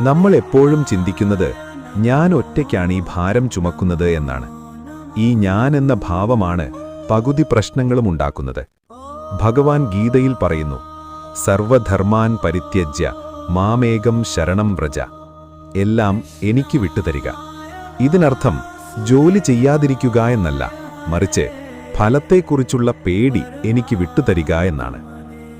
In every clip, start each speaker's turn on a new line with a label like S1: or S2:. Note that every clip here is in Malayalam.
S1: നമ്മൾ എപ്പോഴും ചിന്തിക്കുന്നത് ഞാൻ ഒറ്റയ്ക്കാണ് ഈ ഭാരം ചുമക്കുന്നത് എന്നാണ്. ഈ ഞാൻ എന്ന ഭാവമാണ് പകുതി പ്രശ്നങ്ങളും ഉണ്ടാക്കുന്നത്. ഭഗവാൻ ഗീതയിൽ പറയുന്നു, സർവധർമാൻ പരിത്യജ്യ മാമേകം ശരണം വ്രജ. എല്ലാം എനിക്ക് വിട്ടുതരിക. ഇതിനർത്ഥം ജോലി ചെയ്യാതിരിക്കുക എന്നല്ല, മറിച്ച് ഫലത്തെക്കുറിച്ചുള്ള പേടി എനിക്ക് വിട്ടുതരിക എന്നാണ്.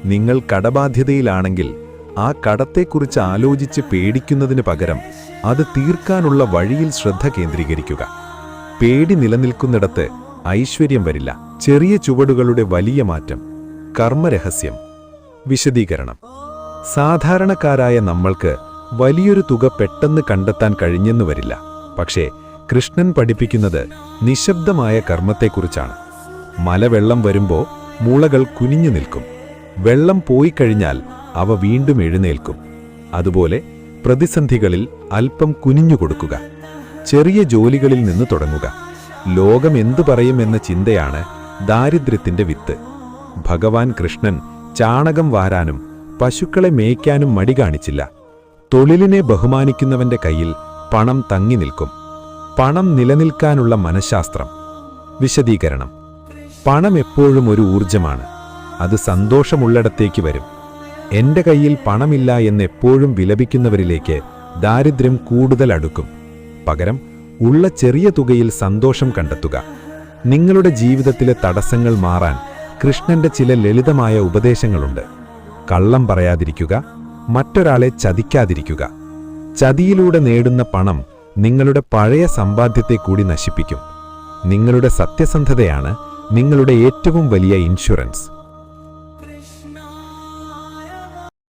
S1: നിങ്ങൾ കടബാധ്യതയിലാണെങ്കിൽ ആ കടത്തെക്കുറിച്ച് ആലോചിച്ച് പേടിക്കുന്നതിന് പകരം അത് തീർക്കാനുള്ള വഴിയിൽ ശ്രദ്ധ കേന്ദ്രീകരിക്കുക. പേടി നിലനിൽക്കുന്നിടത്ത് ഐശ്വര്യം വരില്ല. ചെറിയ ചുവടുകളുടെ വലിയ മാറ്റം. കർമ്മരഹസ്യം. വിശദീകരണം. സാധാരണക്കാരായ നമ്മൾക്ക് വലിയൊരു തുക പെട്ടെന്ന് കണ്ടെത്താൻ കഴിഞ്ഞെന്നു വരില്ല. പക്ഷേ കൃഷ്ണൻ പഠിപ്പിക്കുന്നത് നിശബ്ദമായ കർമ്മത്തെക്കുറിച്ചാണ്. മലവെള്ളം വരുമ്പോൾ മുളകൾ കുനിഞ്ഞു നിൽക്കും. വെള്ളം പോയിക്കഴിഞ്ഞാൽ അവ വീണ്ടും എഴുന്നേൽക്കും. അതുപോലെ പ്രതിസന്ധികളിൽ അല്പം കുനിഞ്ഞുകൊടുക്കുക. ചെറിയ ജോലികളിൽ നിന്ന് തുടങ്ങുക. ലോകം എന്തു പറയുമെന്ന ചിന്തയാണ് ദാരിദ്ര്യത്തിന്റെ വിത്ത്. ഭഗവാൻ കൃഷ്ണൻ ചാണകം വാരാനും പശുക്കളെ മേയ്ക്കാനും മടി കാണിച്ചില്ല. തൊഴിലിനെ ബഹുമാനിക്കുന്നവന്റെ കയ്യിൽ പണം തങ്ങി നിൽക്കും. പണം നിലനിൽക്കാനുള്ള മനഃശാസ്ത്രം. വിശദീകരണം. പണം എപ്പോഴും ഒരു ഊർജമാണ്. അത് സന്തോഷമുള്ളിടത്തേക്ക് വരും. എന്റെ കയ്യിൽ പണമില്ല എന്നെപ്പോഴും വിലപിക്കുന്നവരിലേക്ക് ദാരിദ്ര്യം കൂടുതൽ അടുക്കും. പകരം ഉള്ള ചെറിയ തുകയിൽ സന്തോഷം കണ്ടെത്തുക. നിങ്ങളുടെ ജീവിതത്തിലെ തടസ്സങ്ങൾ മാറാൻ കൃഷ്ണന്റെ ചില ലളിതമായ ഉപദേശങ്ങളുണ്ട്. കള്ളം പറയാതിരിക്കുക. മറ്റൊരാളെ ചതിക്കാതിരിക്കുക. ചതിയിലൂടെ നേടുന്ന പണം നിങ്ങളുടെ പഴയ സമ്പാദ്യത്തെ കൂടി നശിപ്പിക്കും. നിങ്ങളുടെ സത്യസന്ധതയാണ് നിങ്ങളുടെ ഏറ്റവും വലിയ ഇൻഷുറൻസ്.